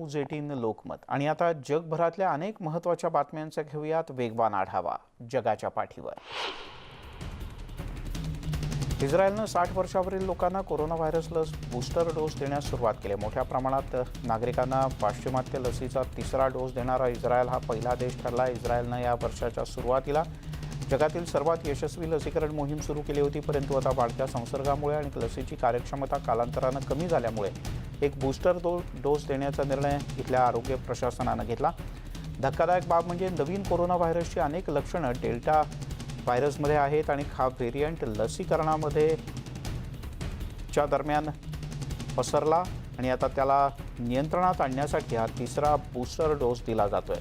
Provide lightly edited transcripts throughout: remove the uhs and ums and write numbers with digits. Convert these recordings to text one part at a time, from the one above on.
News 18 Lokmat आणि आता जगभरातल्या अनेक महत्त्वाच्या बातम्यांचा घेऊयात वेगवान आढावा जगाच्या पाठीवर। इस्रायलने 60 वर्षावरील लोकांना कोरोना व्हायरस लस बूस्टर डोस देण्यास सुरुवात केली। मोठ्या प्रमाणात नागरिकांना पाश्चिमात्य लसीचा तिसरा डोस देणारा इस्रायल हा पहिला देश ठरला। इस्रायलने या वर्षाच्या सुरुवातीला जगातील सर्वात यशस्वी लसीकरण मोहीम सुरू केली होती, परंतु आता वाढत्या संसर्गामुळे आणि लसीची कार्यक्षमता कालांतराने कमी झाल्यामुळे एक बूस्टर डोस देण्याचा निर्णय इथल्या आरोग्य प्रशासनाने घेतला। धक्कादायक बाब म्हणजे नवीन कोरोना व्हायरसची अनेक लक्षणे डेल्टा व्हायरसमध्ये आहेत आणि हा व्हेरियंट लसीकरणामध्ये च्या दरम्यान पसरला आणि आता त्याला नियंत्रणात आणण्यासाठी हा तिसरा बूस्टर डोस दिला जातोय।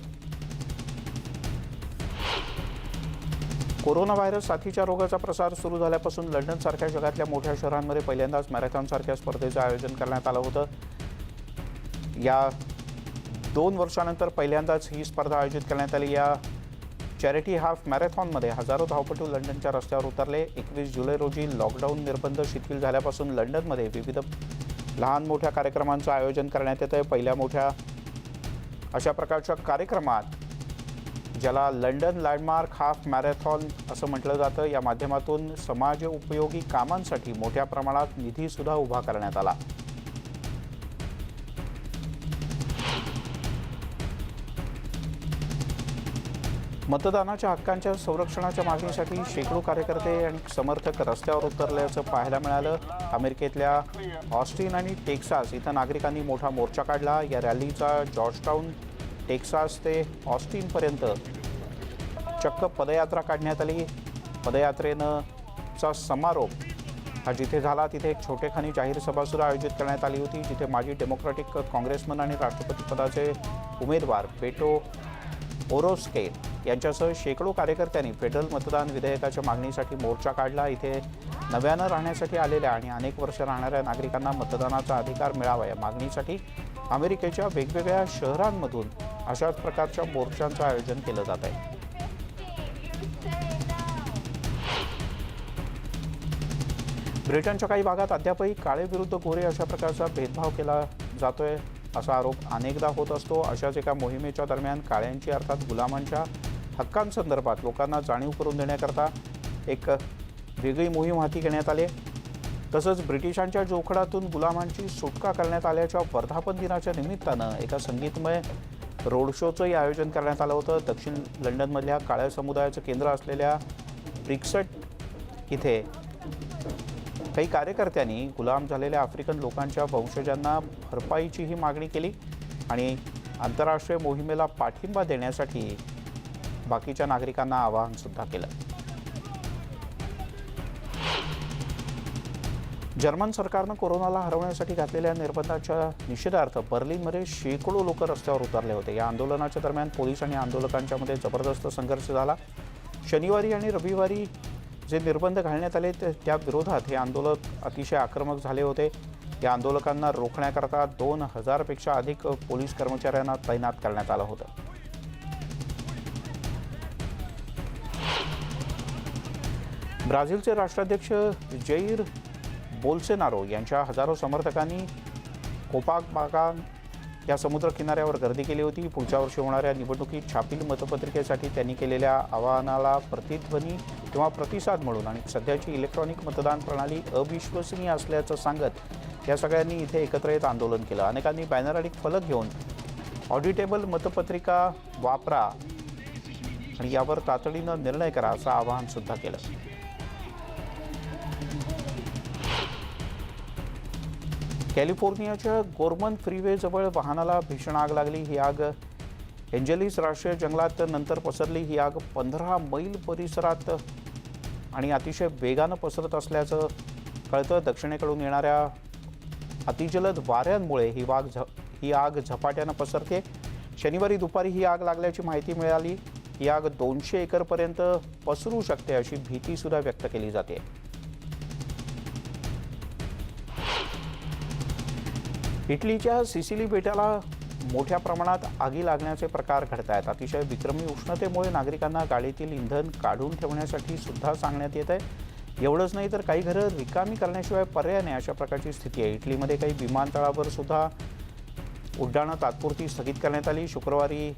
कोरोना व्हायरस साथीच्या रोगाचा प्रसार सुरू झाल्यापासून लंडनसारख्या जगातल्या मोठ्या शहरांमध्ये पहिल्यांदाच मॅरेथॉनसारख्या स्पर्धेचं आयोजन करण्यात आलं होतं। या 2 वर्षांनंतर पहिल्यांदाच ही स्पर्धा आयोजित करण्यात आली। या चॅरिटी हाफ मॅरेथॉनमध्ये हजारो धावपटू लंडनच्या रस्त्यावर उतरले। 21 जुलै रोजी लॉकडाऊन निर्बंध शिथिल झाल्यापासून लंडनमध्ये विविध लहान मोठ्या कार्यक्रमांचं आयोजन करण्यात येतंय। पहिल्या मोठ्या अशा प्रकारच्या कार्यक्रमात ज्याला लंडन लँडमार्क हाफ मॅरेथॉन असं म्हटलं जातं, या माध्यमातून समाज उपयोगी कामांसाठी मोठ्या प्रमाणात निधी सुद्धा उभा करण्यात आला। मतदानाच्या हक्कांच्या संरक्षणाच्या मागणीसाठी शेकडो कार्यकर्ते आणि समर्थक रस्त्यावर उतरल्याचं पाहायला मिळालं। अमेरिकेतल्या ऑस्टिन आणि टेक्सास इथं नागरिकांनी मोठा मोर्चा काढला। या रॅलीचा जॉर्जटाउन टेक्सास ते ऑस्टिनपर्यंत चक्क पदयात्रा काढण्यात आली। पदयात्रेचा समारोप हा जिथे झाला तिथे एक छोटेखानी जाहीर सभा सुद्धा आयोजित करण्यात आली होती, जिथे माजी डेमोक्रॅटिक काँग्रेसमन आणि राष्ट्रपती पदाचे उमेदवार बेटो ओरोस्के यांच्यासह शेकडो कार्यकर्त्यांनी फेडरल मतदान विधेयकाच्या मागणीसाठी मोर्चा काढला। इथे नव्यानं राहण्यासाठी आलेल्या आणि अनेक वर्ष राहणाऱ्या नागरिकांना मतदानाचा अधिकार मिळावा या मागणीसाठी अमेरिकेच्या वेगवेगळ्या शहरांमधून अशाच प्रकारच्या मोर्चांचं आयोजन केलं जात आहे। ब्रिटनच्या काही भागात अद्यापही काळे विरुद्ध गोरे अशा प्रकारचा भेदभाव केला जातोय असा आरोप अनेकदा होत असतो। अशाच एका मोहिमेच्या दरम्यान काळ्यांची अर्थात गुलामांच्या हक्कांसंदर्भात लोकांना जाणीव करून देण्याकरता एक वेगळी मोहीम हाती घेण्यात आली। तसंच ब्रिटिशांच्या जोखडातून गुलामांची सुटका करण्यात आल्याच्या वर्धापन दिनाच्या निमित्तानं एका संगीतमय रोड शोचंही आयोजन करण्यात आलं होतं। दक्षिण लंडनमधल्या काळ्या समुदायाचं केंद्र असलेल्या ब्रिक्सट इथे काही कार्यकर्त्यांनी गुलाम झालेल्या आफ्रिकन लोकांच्या वंशजांना भरपाईचीही मागणी केली आणि आंतरराष्ट्रीय मोहिमेला पाठिंबा देण्यासाठी बाकीच्या नागरिकांना आवाहन सुद्धा केलं। जर्मन सरकारनं कोरोनाला हरवण्यासाठी घातलेल्या निर्बंधांच्या निषेधार्थ बर्लिनमध्ये शेकडो लोक रस्त्यावर उतरले होते। या आंदोलनाच्या दरम्यान पोलीस आणि आंदोलकांच्यामध्ये जबरदस्त संघर्ष झाला। शनिवारी आणि रविवारी जे निर्बंध घालण्यात आले त्या विरोधात हे आंदोलक अतिशय आक्रमक झाले होते। या आंदोलकांना रोखण्याकरता 2000 पेक्षा अधिक पोलीस कर्मचाऱ्यांना तैनात करण्यात आलं होतं। ब्राझीलचे राष्ट्राध्यक्ष जैर बोल्सोनारो यांच्या हजारो समर्थकांनी कोपाकबागान या समुद्र किनाऱ्यावर गर्दी केली होती। पुढच्या वर्षी होणाऱ्या निवडणुकीत छापील मतपत्रिकेसाठी त्यांनी केलेल्या आवाहनाला प्रतिध्वनी किंवा प्रतिसाद म्हणून आणि सध्याची इलेक्ट्रॉनिक मतदान प्रणाली अविश्वसनीय असल्याचं सांगत या सगळ्यांनी इथे एकत्र येत आंदोलन केलं। अनेकांनी बॅनर आणि फलक घेऊन ऑडिटेबल मतपत्रिका वापरा आणि यावर तातडीनं निर्णय करा असं आवाहन सुद्धा केलं। कॅलिफोर्नियाच्या गोर्मन फ्रीवे जवळ वाहनाला भीषण आग लागली। ही आग एंजेलिस राष्ट्रीय जंगलात नंतर पसरली। ही आग 15 मैल परिसरात आणि अतिशय वेगानं पसरत असल्याचं कळतं। दक्षिणेकडून येणाऱ्या अतिजलद वाऱ्यांमुळे ही आग झपाट्यानं पसरते। शनिवारी दुपारी ही आग लागल्याची माहिती मिळाली। ही आग 200 एकरपर्यंत पसरू शकते अशी भीती सुद्धा व्यक्त केली जाते। इटलीच्या सिसिली बेटाला मोठ्या प्रमाणात आगी लागण्याचे प्रकार घडत आहेत। अतिशय विक्रमी उष्णतेमुळे नागरिकांना गाडीतील इंधन काढून ठेवण्यासाठी सुद्धा सांगण्यात येत आहे। एवढंच नाही तर काही घरं रिकामी करण्याशिवाय पर्याय नाही अशा प्रकारची स्थिती आहे। इटलीमध्ये काही विमानतळावर सुद्धा उड्डाणं तात्पुरती स्थगित करण्यात आली। शुक्रवारी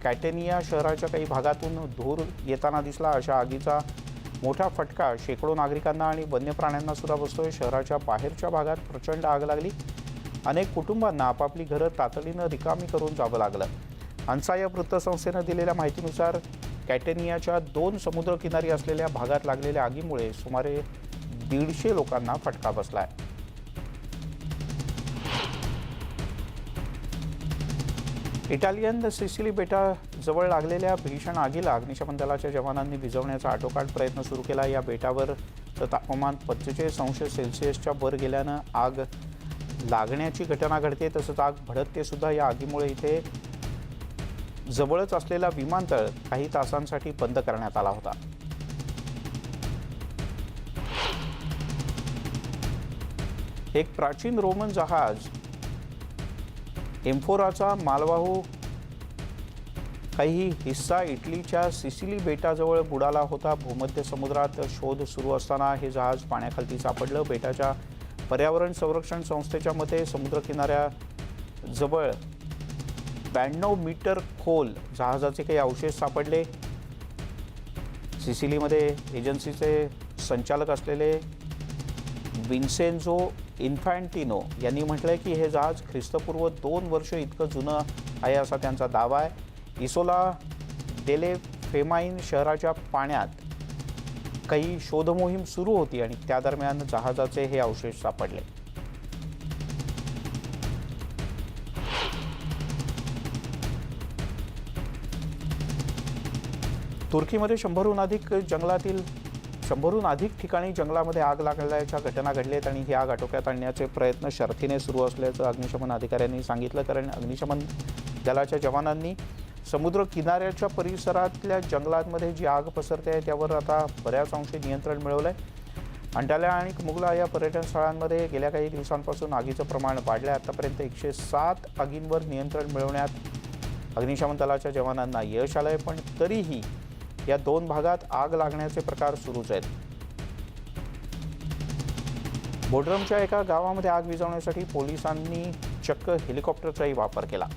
कॅटेनिया शहराच्या काही भागातून धूर येताना दिसला। अशा आगीचा मोठा फटका शेकडो नागरिकांना आणि वन्य प्राण्यांना सुद्धा बसतोय। शहराच्या बाहेरच्या भागात प्रचंड आग लागली। अनेक कुटुंबांना आपापली घरं तातडीनं रिकामी करून जावं लागलं। अन्सा या वृत्तसंस्थेनं दिलेल्या माहितीनुसार कॅटेनियाच्या 2 समुद्रकिनारी असलेल्या भागात लागलेल्या आगीमुळे सुमारे 150 लोकांना फटका बसलाय। इटालियन सिसिली बेटाजवळ लागलेल्या भीषण आगीला अग्निशमन दलाच्या जवानांनी विझवण्याचा आटोकाट प्रयत्न सुरू केला। या बेटावरचं तापमान 45 अंश सेल्सिअसच्या वर गेल्यानं आग लागण्याची घटना घडते, तसंच आग भडकते सुद्धा। या आगीमुळे इथे जवळच असलेला विमानतळ काही तासांसाठी बंद करण्यात आला होता। एक प्राचीन रोमन जहाज एम्फोराचा मालवाहू काही हिस्सा इटलीच्या सिसिली बेटाजवळ बुडाला होता। भूमध्य समुद्रात शोध सुरू असताना हे जहाज पाण्याखाली सापडलं। बेटाच्या पर्यावरण संरक्षण संस्थेच्या मते समुद्रकिनाऱ्याजवळ 92 मीटर खोल जहाजाचे काही अवशेष सापडले। सिसिलीमध्ये एजन्सीचे संचालक असलेले विन्सेंझो इन्फॅन्टिनो यांनी म्हटलंय की हे जहाज ख्रिस्तपूर्व 2 वर्ष इतकं जुनं आहे असा त्यांचा दावा आहे। इसोला डेले फेमाइन शहराच्या पाण्यात काही शोधमोहीम सुरू होती आणि त्या दरम्यान जहाजाचे हे अवशेष सापडले। तुर्कीमध्ये 100हून अधिक ठिकाणी जंगलामध्ये आग लागल्याच्या घटना घडल्यात आणि ही आग आटोक्यात आणण्याचे प्रयत्न शर्थीने सुरू असल्याचं अग्निशमन अधिकाऱ्यांनी सांगितलं। कारण अग्निशमन दलाच्या जवानांनी समुद्र किनाऱ्याच्या परिसरातल्या जंगलांमध्ये जी आग पसरते आहे त्यावर आता बऱ्याच अंशी नियंत्रण मिळवलंय। अंटाल्या आणि मुगला या पर्यटन स्थळांमध्ये गेल्या काही दिवसांपासून आगीचं प्रमाण वाढलंय। आतापर्यंत 107 आगींवर नियंत्रण मिळवण्यात अग्निशमन दलाच्या जवानांना यश आलंय, पण तरीही या 2 भागात आग लागण्याचे प्रकार सुरूच आहेत। बोड्रमच्या एका गावामध्ये आग विझवण्यासाठी पोलिसांनी चक्क हेलिकॉप्टरचाही वापर केला।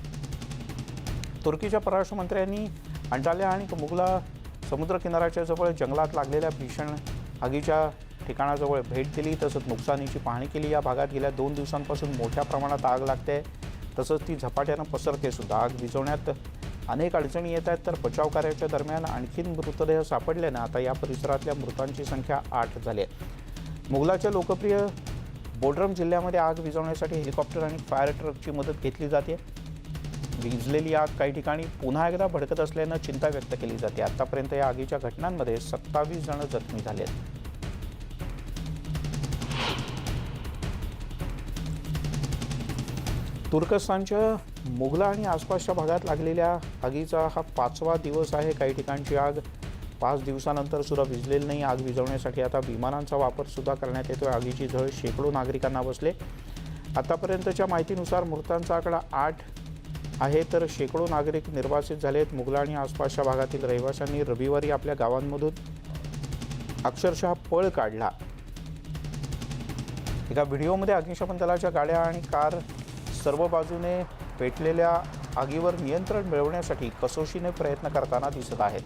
तुर्कीच्या परराष्ट्र मंत्र्यांनी अंटाल्या आणि मुगला समुद्रकिनाऱ्याच्या जवळ जंगलात लागलेल्या भीषण आगीच्या ठिकाणाजवळ भेट दिली, तसंच नुकसानीची पाहणी केली। या भागात गेल्या 2 दिवसांपासून मोठ्या प्रमाणात आग लागते, तसंच ती झपाट्यानं पसरते सुद्धा। आग विझवण्यात अनेक अडचणी येत आहेत, तर बचाव कार्याच्या दरम्यान आणखीन मृतदेह सापडल्यानं आता या परिसरातल्या मृतांची संख्या 8 झाली आहे। मुगलाच्या लोकप्रिय बोड्रम जिल्ह्यामध्ये आग विझवण्यासाठी हेलिकॉप्टर आणि फायर ट्रकची मदत घेतली जाते। विझलेली आग काही ठिकाणी पुन्हा एकदा भडकत असल्यानं चिंता व्यक्त केली जाते। आतापर्यंत या आगीच्या घटनांमध्ये 27 जण जखमी झाले आहेत। तुर्कस्तानच्या मुगला आणि आसपासच्या भागात लागलेल्या आगीचा हा 5वा दिवस आहे। काही ठिकाणची आग 5 दिवसानंतर सुद्धा विझलेली नाही। आग विझवण्यासाठी आता विमानांचा वापर सुद्धा करण्यात येतोय। आगीची झळ शेकडो नागरिकांना बसले। आतापर्यंतच्या माहितीनुसार मृतांचा आकडा 8 आहे, तर शेकडो नागरिक निर्वासित झालेत। मुगला आणि आसपासच्या भागातील रहिवाशांनी रविवारी आपल्या गावांमधून अक्षरशः पळ काढला। एका व्हिडिओमध्ये अग्निशमन दलाच्या गाड्या आणि कार सर्व बाजूने पेटलेल्या आगीवर नियंत्रण मिळवण्यासाठी कसोशीने प्रयत्न करताना दिसत आहेत।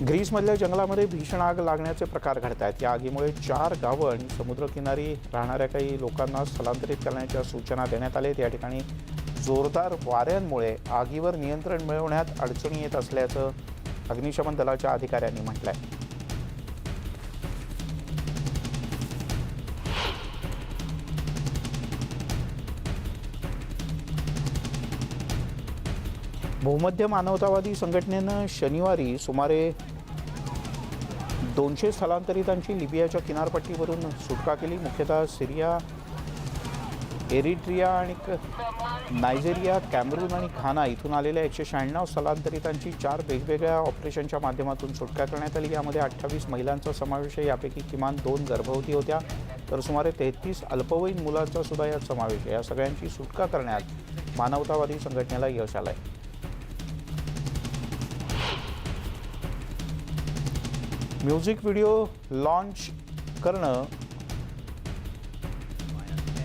ग्रीसमधल्या जंगलामध्ये भीषण आग लागण्याचे प्रकार घडत आहेत। या आगीमुळे 4 गावं आणि समुद्रकिनारी राहणाऱ्या काही लोकांना स्थलांतरित करण्याच्या सूचना देण्यात आल्या। या ठिकाणी जोरदार वाऱ्यांमुळे आगीवर नियंत्रण मिळवण्यात अडचणी येत असल्याचं अग्निशमन दलाच्या अधिकाऱ्यांनी म्हटलंय। भूमध्य मानवतावादी संघटनेनं शनिवारी सुमारे 200 स्थलांतरितांची लिबियाच्या किनारपट्टीवरून सुटका केली। मुख्यतः सिरिया, एरिट्रिया आणि नायजेरिया, कॅमेरून आणि घाना इथून आलेल्या 196 स्थलांतरितांची 4 वेगवेगळ्या ऑपरेशनच्या माध्यमातून सुटका करण्यात आली। यामध्ये 28 महिलांचा समावेश आहे। यापैकी किमान 2 गर्भवती होत्या, तर सुमारे 33 अल्पवयीन मुलांचा सुद्धा यात समावेश आहे। या सगळ्यांची सुटका करण्यात मानवतावादी संघटनेला यश आलंय। म्युझिक व्हिडिओ लॉन्च करणं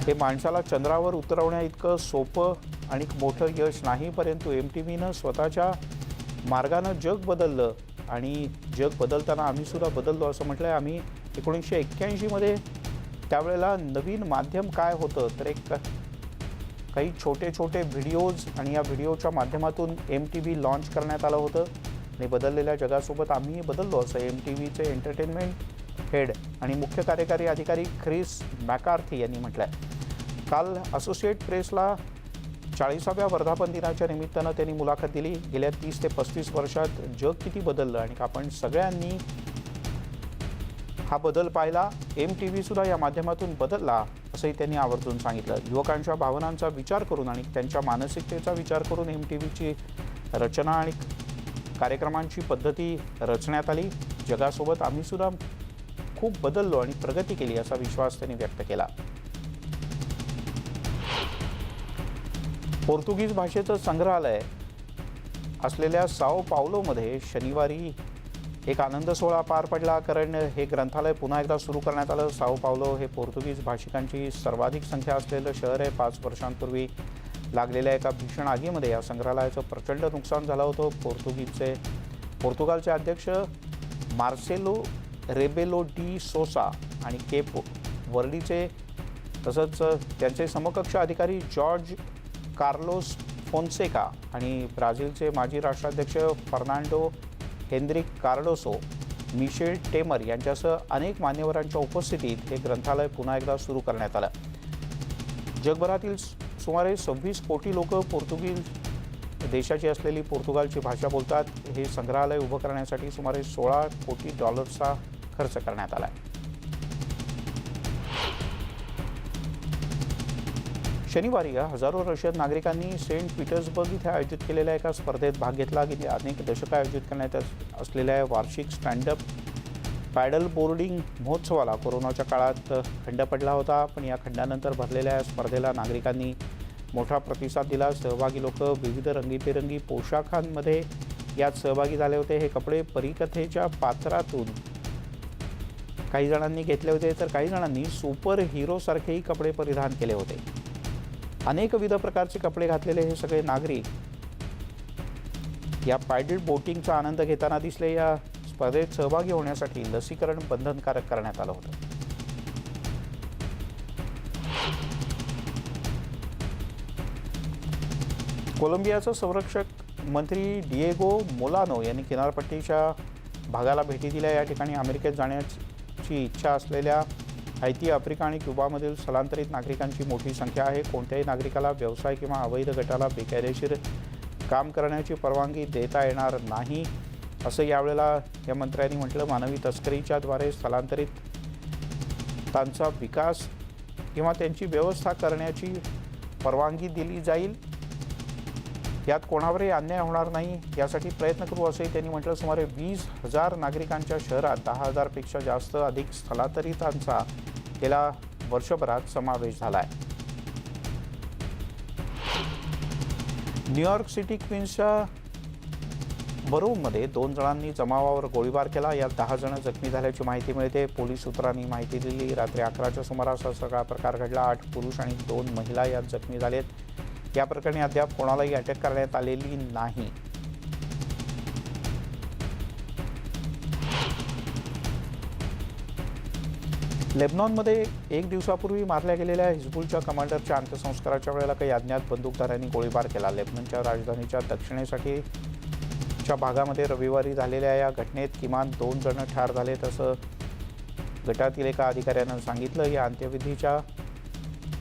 हे माणसाला चंद्रावर उतरवण्या इतकं सोपं आणि मोठं यश नाही, परंतु MTVनं स्वतःच्या मार्गानं जग बदललं आणि जग बदलताना आम्ही सुद्धा बदललो असं म्हटलंय. आम्ही 1981 मध्ये त्यावेळेला नवीन माध्यम काय होतं तर काही छोटे छोटे व्हिडिओज आणि या व्हिडिओच्या माध्यमातून MTV लॉन्च करण्यात आलं होतं आणि बदललेल्या जगासोबत आम्ही बदललो असं MTVचे एंटरटेनमेंट हेड आणि मुख्य कार्यकारी अधिकारी ख्रिस मॅकार्थी यांनी म्हटलंय. काल असोसिएट प्रेसला 40व्या वर्धापन दिनाच्या निमित्तानं त्यांनी मुलाखत दिली. गेल्या 30 ते 35 वर्षात जग किती बदललं आणि आपण सगळ्यांनी हा बदल पाहिला. MTV सुद्धा या माध्यमातून बदलला असंही त्यांनी आवर्जून सांगितलं. युवकांच्या भावनांचा विचार करून आणि त्यांच्या मानसिकतेचा विचार करून MTVची रचना आणि कार्यक्रमांची पद्धती रचण्यात आली. जगासोबत आम्ही सुद्धा खूप बदललो आणि प्रगती केली असा विश्वास त्यांनी व्यक्त केला. पोर्तुगीज भाषेचं संग्रहालय असलेल्या साओ पावलोमध्ये शनिवारी एक आनंद सोहळा पार पडला, कारण हे ग्रंथालय पुन्हा एकदा सुरू करण्यात आलं. साओ पावलो हे पोर्तुगीज भाषिकांची सर्वाधिक संख्या असलेलं शहर आहे. 5 वर्षांपूर्वी लागलेल्या एका भीषण आगीमध्ये या संग्रहालयाचं प्रचंड नुकसान झालं होतं. पोर्तुगालचे अध्यक्ष मार्सेलो रेबेलो डी सोसा आणि केप वर्डीचे तसंच त्यांचे समकक्ष अधिकारी जॉर्ज कार्लोस फोन्सेका आणि ब्राझीलचे माजी राष्ट्राध्यक्ष Fernando Henrique Cardoso, Michel Temer यांच्यासह अनेक मान्यवरांच्या उपस्थितीत हे ग्रंथालय पुन्हा एकदा सुरू करण्यात आलं. जगभरातील सुमारे 26 कोटी लोक पोर्तुगीज देशाची असलेली पोर्तुगालची भाषा बोलतात. हे संग्रहालय उभं करण्यासाठी सुमारे $16 कोटी खर्च करण्यात आला आहे. शनिवारी हजारो रशियन नागरिकांनी सेंट पीटर्सबर्ग इथे आयोजित केलेल्या एका स्पर्धेत भाग घेतला. गेली अनेक दशकं आयोजित करण्यात असलेल्या वार्षिक स्टँडअप पॅडल बोर्डिंग महोत्सवाला कोरोनाच्या काळात खंड पडला होता, पण या खंडानंतर भरलेल्या या स्पर्धेला नागरिकांनी मोठा प्रतिसाद दिला. सहभागी लोक विविध रंगीबेरंगी पोशाखांमध्ये यात सहभागी झाले होते. हे कपडे परीकथेच्या पात्रातून काही जणांनी घेतले होते तर काही जणांनी सुपर हिरोसारखेही कपडे परिधान केले होते. अनेक विविध प्रकारचे कपडे घातलेले हे सगळे नागरिक या पॅडल बोटिंगचा आनंद घेताना दिसले. या स्पर्धेत सहभागी होण्यासाठी लसीकरण बंधनकारक करण्यात आलं होतं. कोलंबियाचा संरक्षक मंत्री डिएगो मोलानो यांनी किनारपट्टीच्या भागाला भेटी दिल्या. या ठिकाणी अमेरिकेत जाण्याची इच्छा असलेल्या हैती, आफ्रिका आणि क्युबामधील स्थलांतरित नागरिकांची मोठी संख्या आहे. कोणत्याही नागरिकाला व्यवसाय किंवा अवैध गटाला बेकायदेशीर काम करण्याची परवानगी देता येणार नाही असं यावेळेला या मंत्र्यांनी म्हटलं. मानवी तस्करीच्या द्वारे स्थलांतरितांचा विकास किंवा त्यांची व्यवस्था करण्याची परवानगी दिली जाईल. यात कोणावरही अन्याय होणार नाही यासाठी प्रयत्न करू असंही त्यांनी म्हटलं. सुमारे 20,000 नागरिकांच्या शहरात 10,000पेक्षा जास्त अधिक स्थलांतरितांचा गेल्या वर्षभरात समावेश झाला आहे. न्यूयॉर्क सिटी क्वीन्सच्या बरोमध्ये 2 जणांनी जमावावर गोळीबार केला. यात 10 जण जखमी झाल्याची माहिती मिळते. पोलीस सूत्रांनी माहिती दिली. रात्री 11च्या सुमारास हा सगळा प्रकार घडला. 8 पुरुष आणि 2 महिला यात जखमी झालेत. या प्रकरणी अद्याप कोणालाही अटक करण्यात आलेली नाही. लेबनॉनमध्ये 1 दिवसापूर्वी मारल्या गेलेल्या हिजबुलच्या कमांडरच्या अंत्यसंस्काराच्या वेळेला काही अज्ञात बंदूकधाऱ्यांनी गोळीबार केला. लेबननच्या राजधानीच्या दक्षिणेसाठीच्या भागामध्ये रविवारी झालेल्या या घटनेत किमान 2 जण ठार झालेत असं गटातील एका अधिकाऱ्यानं सांगितलं. या अंत्यविधीच्या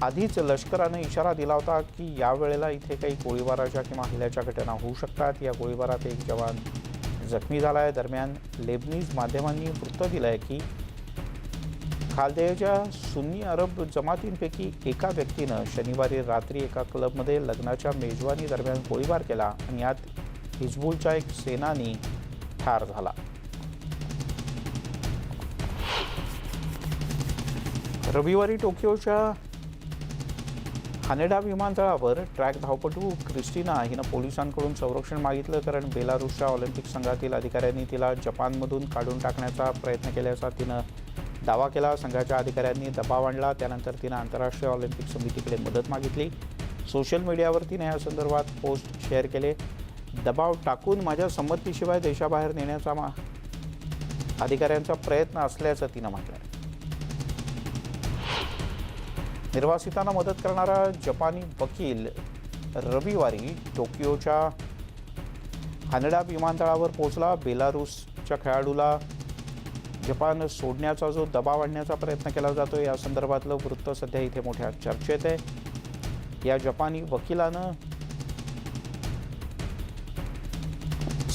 आधीच लष्करानं इशारा दिला होता की यावेळेला इथे काही गोळीबाराच्या किंवा हल्ल्याच्या घटना होऊ शकतात. या गोळीबारात 1 जवान जखमी झाला आहे. दरम्यान लेबनीज माध्यमांनी वृत्त दिलं आहे की खालदेच्या सुन्नी अरब जमातींपैकी एका व्यक्तीनं शनिवारी रात्री एका क्लबमध्ये लग्नाच्या मेजवानी दरम्यान गोळीबार केला आणि यात हिजबुलचा एक सेनानी ठार झाला. रविवारी टोकियोच्या हानेडा विमानतळावर ट्रॅक धावपटू क्रिस्टिना हिनं पोलिसांकडून संरक्षण मागितलं, कारण बेलारूसच्या ऑलिम्पिक संघातील अधिकाऱ्यांनी तिला जपानमधून काढून टाकण्याचा प्रयत्न केल्याचा तिनं दावा केला. संघाच्या अधिकाऱ्यांनी दबाव आणला. त्यानंतर तिनं आंतरराष्ट्रीय ऑलिम्पिक समितीकडे मदत मागितली. सोशल मीडियावर तिने या संदर्भात पोस्ट शेअर केले. दबाव टाकून माझ्या संमतीशिवाय देशाबाहेर नेण्याचा अधिकाऱ्यांचा प्रयत्न असल्याचं तिनं म्हटलं. निर्वासितांना मदत करणारा जपानी वकील रविवारी टोकियोच्या हानेडा विमानतळावर पोहोचला. बेलारूसच्या खेळाडूला जपान सोडण्याचा जो दबाव आणण्याचा प्रयत्न केला जातो, या संदर्भातलं वृत्त सध्या इथे मोठ्या चर्चेत आहे. या जपानी वकिलानं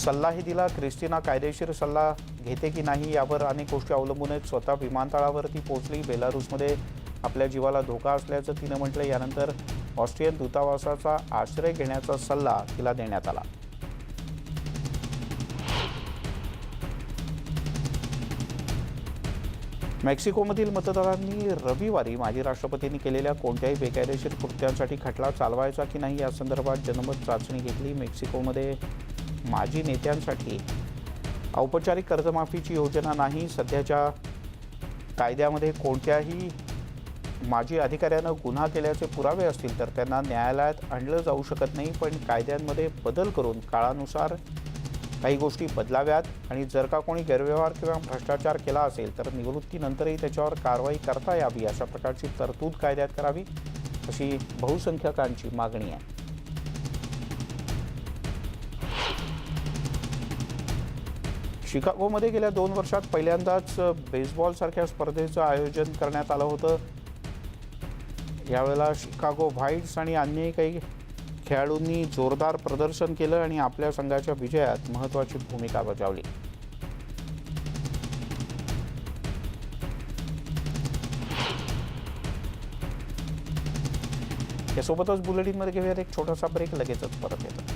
सल्लाही दिला. क्रिस्टिना कायदेशीर सल्ला घेते की नाही यावर अनेक गोष्टी अवलंबून आहेत. स्वतः विमानतळावरती पोहोचली. बेलारूसमध्ये आपल्या जीवाला धोका असल्याचं तिनं म्हटलं. यानंतर ऑस्ट्रियन दूतावासाचा आश्रय घेण्याचा सल्ला तिला देण्यात आला. मेक्सिकोमधील मतदारांनी रविवारी माजी राष्ट्रपतींनी केलेल्या कोणत्याही बेकायदेशीर कृत्यांसाठी खटला चालवायचा की नाही या संदर्भात जनमत चाचणी घेतली. मेक्सिकोमध्ये माजी नेत्यांसाठी औपचारिक कर्जमाफीची योजना नाही. सध्याच्या कायद्यामध्ये कोणत्याही माजी अधिकाऱ्यानं गुन्हा केल्याचे पुरावे असतील तर त्यांना न्यायालयात आणलं जाऊ शकत नाही, पण कायद्यांमध्ये बदल करून काळानुसार काही गोष्टी बदलाव्यात आणि जर का कोणी गैरव्यवहार किंवा भ्रष्टाचार केला असेल तर निवृत्तीनंतरही त्याच्यावर कारवाई करता यावी, अशा प्रकारची तरतूद कायद्यात करावी, अशी बहुसंख्याकांची मागणी आहे. शिकागोमध्ये गेल्या 2 वर्षात पहिल्यांदाच बेसबॉलसारख्या स्पर्धेचं आयोजन करण्यात आलं होतं. यावेळेला शिकागो व्हाईट्स आणि अन्य काही खेळाडूंनी जोरदार प्रदर्शन केलं आणि आपल्या संघाच्या विजयात महत्त्वाची भूमिका बजावली. यासोबतच बुलेटिनमध्ये घेऊयात एक छोटासा ब्रेक, लगेचच परत येतो.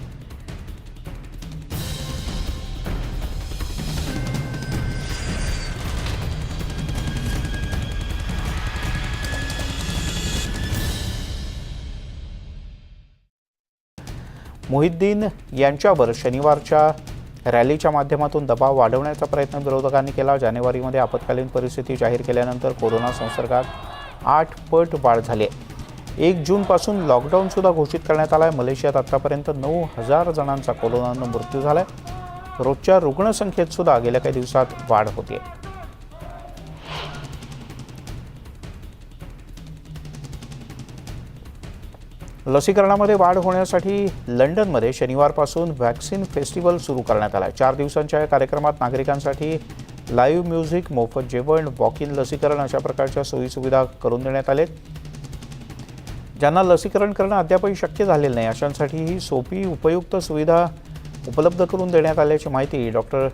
मोहिद्दीन यांच्यावर शनिवारच्या रॅलीच्या माध्यमातून दबाव वाढवण्याचा प्रयत्न विरोधकांनी केला. जानेवारीमध्ये आपत्कालीन परिस्थिती जाहीर केल्यानंतर कोरोना संसर्गात 8 पट वाढ झाली आहे. 1 जूनपासून लॉकडाऊन सुद्धा घोषित करण्यात आला आहे. मलेशियात आतापर्यंत 9,000 जणांचा कोरोनानं मृत्यू झाला आहे. रोजच्या रुग्णसंख्येत सुद्धा गेल्या काही दिवसात वाढ होते. लसीकरणामध्ये वाढ होण्यासाठी लंडनमध्ये शनिवारपासून व्हॅक्सिन फेस्टिवल सुरू करण्यात आला आहे. 4 दिवसांच्या या कार्यक्रमात नागरिकांसाठी लाईव्ह म्युझिक, मोफत जेवण, वॉक इन लसीकरण अशा प्रकारच्या सोयीसुविधा करून देण्यात आलेत. ज्यांना लसीकरण करणं अद्यापही शक्य झालेलं नाही अशांसाठी ही सोपी उपयुक्त सुविधा उपलब्ध करून देण्यात आल्याची माहिती डॉक्टर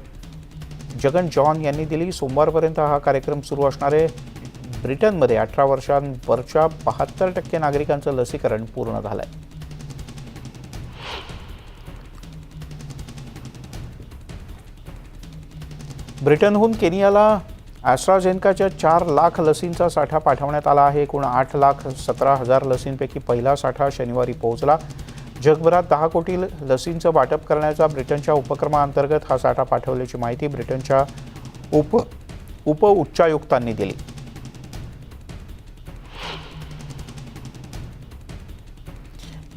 जगन जॉन यांनी दिली. सोमवारपर्यंत हा कार्यक्रम सुरू असणार आहे. ब्रिटनमध्ये 18 वर्षांवरच्या 72% नागरिकांचं लसीकरण पूर्ण झालंय. ब्रिटनहून केनियाला ॲस्ट्राझेनेकाच्या 4 लाख लसींचा साठा पाठवण्यात आला आहे. एकूण 8,17,000 लसींपैकी पहिला साठा शनिवारी पोहोचला. जगभरात 10 कोटी लसींचं वाटप करण्याचा ब्रिटनच्या उपक्रमाअंतर्गत हा साठा पाठवल्याची माहिती ब्रिटनच्या उप उच्चायुक्तांनी दिली.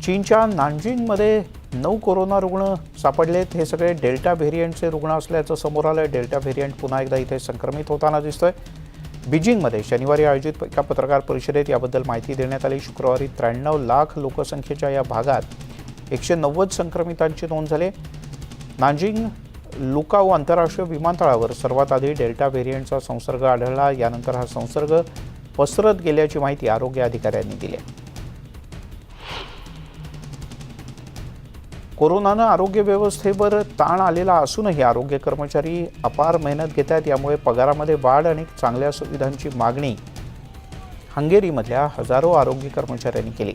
चीनच्या नानजिंगमध्ये 9 कोरोना रुग्ण सापडलेत. हे सगळे डेल्टा व्हेरियंटचे रुग्ण असल्याचं समोर आलंय. डेल्टा व्हेरियंट पुन्हा एकदा इथे संक्रमित होताना दिसतोय. बीजिंगमध्ये शनिवारी आयोजित एका पत्रकार परिषदेत याबद्दल माहिती देण्यात आली. शुक्रवारी 93 लाख लोकसंख्येच्या या भागात 190 संक्रमितांची नोंद झाली. नानजिंग लुकाऊ आंतरराष्ट्रीय विमानतळावर सर्वात आधी डेल्टा व्हेरियंटचा संसर्ग आढळला. यानंतर हा संसर्ग पसरत गेल्याची माहिती आरोग्य अधिकाऱ्यांनी दिली. कोरोनानं आरोग्य व्यवस्थेवर ताण आलेला असूनही आरोग्य कर्मचारी अपार मेहनत घेत आहेत. यामुळे पगारामध्ये वाढ आणि चांगल्या सुविधांची मागणी हंगेरीमधल्या हजारो आरोग्य कर्मचाऱ्यांनी केली.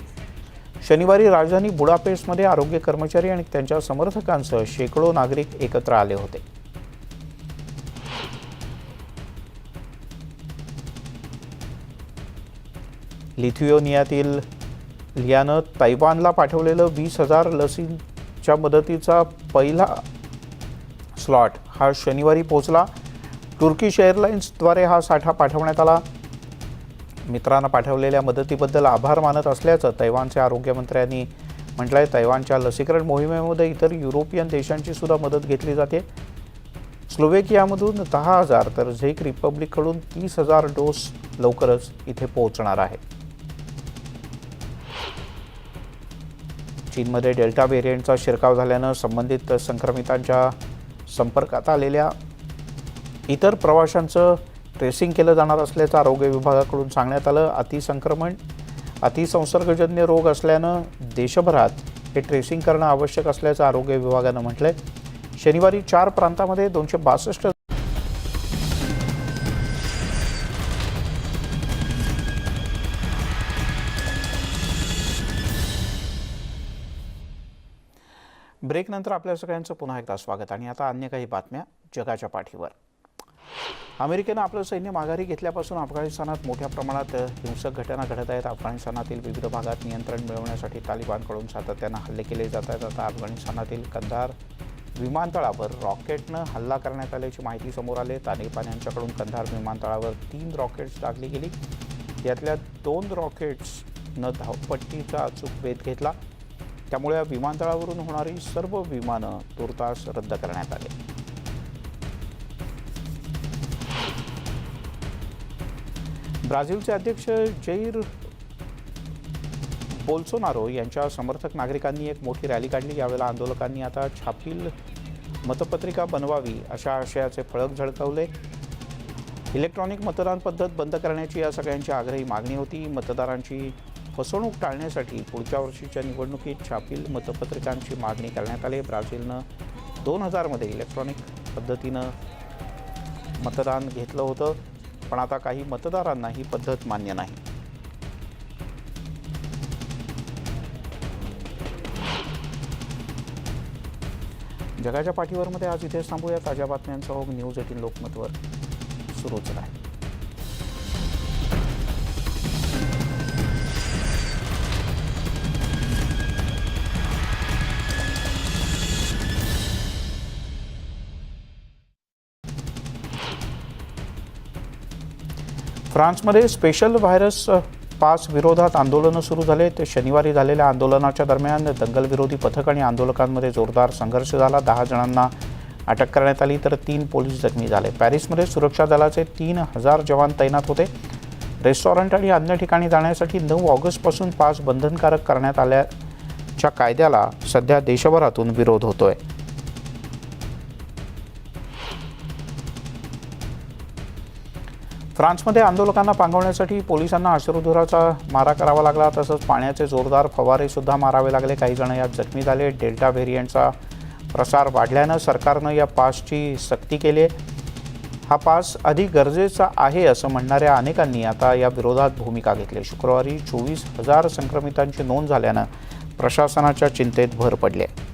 शनिवारी राजधानी बुडापेस्टमध्ये आरोग्य कर्मचारी आणि त्यांच्या समर्थकांसह शेकडो नागरिक एकत्र आले होते. लिथुएनियातील लियानं तैवानला पाठवलेलं 20,000 लसींच्या मदतीचा पहिला स्लॉट हा शनिवारी पोहोचला. तुर्किश एअरलाइन्सद्वारे हा साठा पाठवण्यात आला. मित्रांना पाठवलेल्या मदतीबद्दल आभार मानत असल्याचं तैवानचे आरोग्यमंत्र्यांनी म्हटलंय. तैवानच्या लसीकरण मोहिमेमध्ये इतर युरोपियन देशांची सुद्धा मदत घेतली जाते. स्लोवेकियामधून 10,000 तर झेक रिपब्लिककडून 30,000 डोस लवकरच इथे पोहोचणार आहे. चीनमध्ये डेल्टा व्हेरियंटचा शिरकाव झाल्यानं संबंधित संक्रमितांच्या संपर्कात आलेल्या इतर प्रवाशांचं ट्रेसिंग केलं जाणार असल्याचं आरोग्य विभागाकडून सांगण्यात आलं. अतिसंसर्गजन्य रोग असल्यानं देशभरात हे ट्रेसिंग करणं आवश्यक असल्याचं आरोग्य विभागानं म्हटलंय. शनिवारी 4 प्रांतांमध्ये 262 ब्रेकनंतर आपल्या सगळ्यांचं पुन्हा एकदा स्वागत. आणि आता अन्य काही बातम्या जगाच्या पाठीवर. अमेरिकेनं आपलं सैन्य माघारी घेतल्यापासून अफगाणिस्तानात मोठ्या प्रमाणात हिंसक घटना घडत आहेत. अफगाणिस्तानातील विविध भागात नियंत्रण मिळवण्यासाठी तालिबानकडून सातत्यानं हल्ले केले जात आहेत. आता अफगाणिस्तानातील कंधार विमानतळावर रॉकेटनं हल्ला करण्यात आल्याची माहिती समोर आली. तालिबान यांच्याकडून कंधार विमानतळावर 3 रॉकेट्स डागली गेली. यातल्या 2 रॉकेट्सनं धावपट्टीचा अचूक वेध घेतला. त्यामुळे या विमानतळावरून होणारी सर्व विमानं तुर्तास रद्द करण्यात आली. ब्राझीलचे अध्यक्ष जैर बोल्सोनारो यांच्या समर्थक नागरिकांनी एक मोठी रॅली काढली. यावेळेला आंदोलकांनी आता छापील मतपत्रिका बनवावी अशा आशयाचे फलक झळकावले. इलेक्ट्रॉनिक मतदान पद्धत बंद करण्याची या सगळ्यांची आग्रही मागणी होती. मतदारांची फसवणूक टाळण्यासाठी पुढच्या वर्षीच्या निवडणुकीत छापील मतपत्रिकांची मागणी करण्यात आली. ब्राझीलनं 2000 मध्ये इलेक्ट्रॉनिक पद्धतीनं मतदान घेतलं होतं, पण आता काही मतदारांना ही पद्धत मान्य नाही. जगाच्या पाठीवरमध्ये आज इथेच थांबूया. ताज्या बातम्यांचा ओघ न्यूज 18 लोकमतवर सुरूच राहील. फ्रान्समध्ये स्पेशल व्हायरस पास विरोधात आंदोलनं सुरू झाले. ते शनिवारी झालेल्या आंदोलनाच्या दरम्यान दंगलविरोधी पथक आणि आंदोलकांमध्ये जोरदार संघर्ष झाला. 10 जणांना अटक करण्यात आली तर 3 पोलीस जखमी झाले. पॅरिसमध्ये सुरक्षा दलाचे 3000 जवान तैनात होते. रेस्टॉरंट आणि अन्य ठिकाणी जाण्यासाठी 9 ऑगस्टपासून पास बंधनकारक करण्यात आल्याच्या कायद्याला सध्या देशभरातून विरोध होतोय. फ्रान्समध्ये आंदोलकांना पांगवण्यासाठी पोलिसांना अश्रुधुराचा मारा करावा लागला. तसंच पाण्याचे जोरदार फवारे सुद्धा मारावे लागले. काही जण यात जखमी झाले. डेल्टा व्हेरियंटचा प्रसार वाढल्यानं सरकारनं या पासची सक्ती केली आहे. हा पास अधिक गरजेचा आहे असं म्हणणाऱ्या अनेकांनी आता या विरोधात भूमिका घेतली. शुक्रवारी 24,000 संक्रमितांची नोंद झाल्यानं प्रशासनाच्या चिंतेत भर पडली आहे.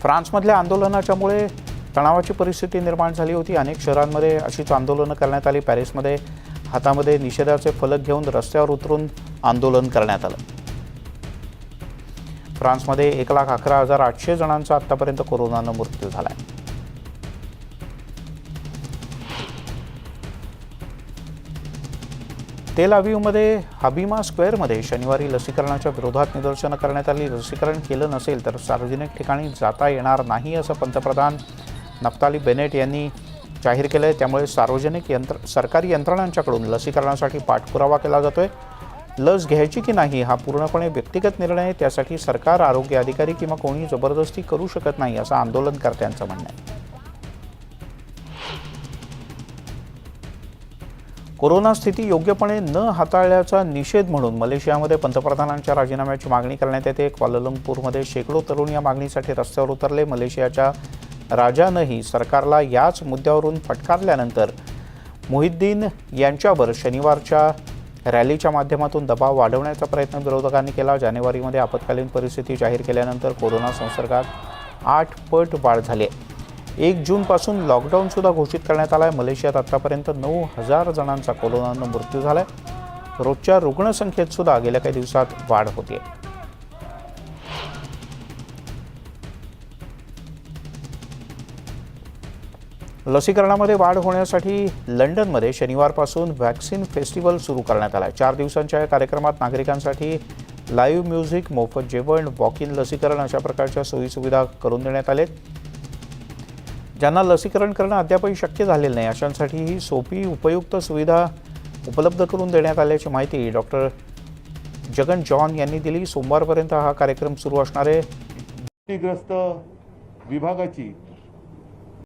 फ्रान्समधल्या आंदोलनाच्यामुळे तणावाची परिस्थिती निर्माण झाली होती. अनेक शहरांमध्ये अशीच आंदोलनं करण्यात आली. पॅरिसमध्ये हातामध्ये निषेधाचे फलक घेऊन रस्त्यावर उतरून आंदोलन करण्यात आलं. फ्रान्समध्ये 1,11,800 जणांचा आतापर्यंत कोरोनानं मृत्यू झाला आहे. तेल अवीवमध्ये हबीमा स्क्वेअरमध्ये शनिवारी लसीकरणाच्या विरोधात निदर्शनं करण्यात आली. लसीकरण केलं नसेल तर सार्वजनिक ठिकाणी जाता येणार नाही असं पंतप्रधान नफ्ताली बेनेट यांनी जाहीर केलं आहे. त्यामुळे सरकारी यंत्रणांच्याकडून लसीकरणासाठी पाठपुरावा केला जातोय. लस घ्यायची की नाही हा पूर्णपणे व्यक्तिगत निर्णय आहे. त्यासाठी सरकार, आरोग्य अधिकारी किंवा कोणी जबरदस्ती करू शकत नाही असं आंदोलनकर्त्यांचं म्हणणं आहे. कोरोना स्थिती योग्यपणे न हाताळल्याचा निषेध म्हणून मलेशियामध्ये पंतप्रधानांच्या राजीनाम्याची मागणी करण्यात येते. क्वालालंपूरमध्ये शेकडो तरुण या मागणीसाठी रस्त्यावर उतरले. मलेशियाच्या राजानंही सरकारला याच मुद्द्यावरून फटकारल्यानंतर मुहिद्दीन यांच्यावर शनिवारच्या रॅलीच्या माध्यमातून दबाव वाढवण्याचा प्रयत्न विरोधकांनी केला. जानेवारीमध्ये आपत्कालीन परिस्थिती जाहीर केल्यानंतर कोरोना संसर्गात 8 पट वाढ झाली आहे. 1 जूनपासून लॉकडाऊन सुद्धा घोषित करण्यात आला आहे. मलेशियात आतापर्यंत 9,000 जणांचा कोरोनानं मृत्यू झालाय. रोजच्या रुग्णसंख्येत सुद्धा गेल्या काही दिवसात वाढ होते. लसीकरणामध्ये वाढ होण्यासाठी लंडनमध्ये शनिवारपासून व्हॅक्सिन फेस्टिवल सुरू करण्यात आला आहे. 4 दिवसांच्या या कार्यक्रमात नागरिकांसाठी लाईव्ह म्युझिक, मोफत जेवण, वॉक इन लसीकरण अशा प्रकारच्या सोयीसुविधा करून देण्यात आलेत. ज्यांना लसीकरण करणं अद्यापही शक्य झालेलं नाही अशांसाठी ही सोपी उपयुक्त सुविधा उपलब्ध करून देण्यात आल्याची माहिती डॉक्टर जगन जॉन यांनी दिली. सोमवारपर्यंत हा कार्यक्रम सुरू असणार आहे. ग्रस्त विभागाची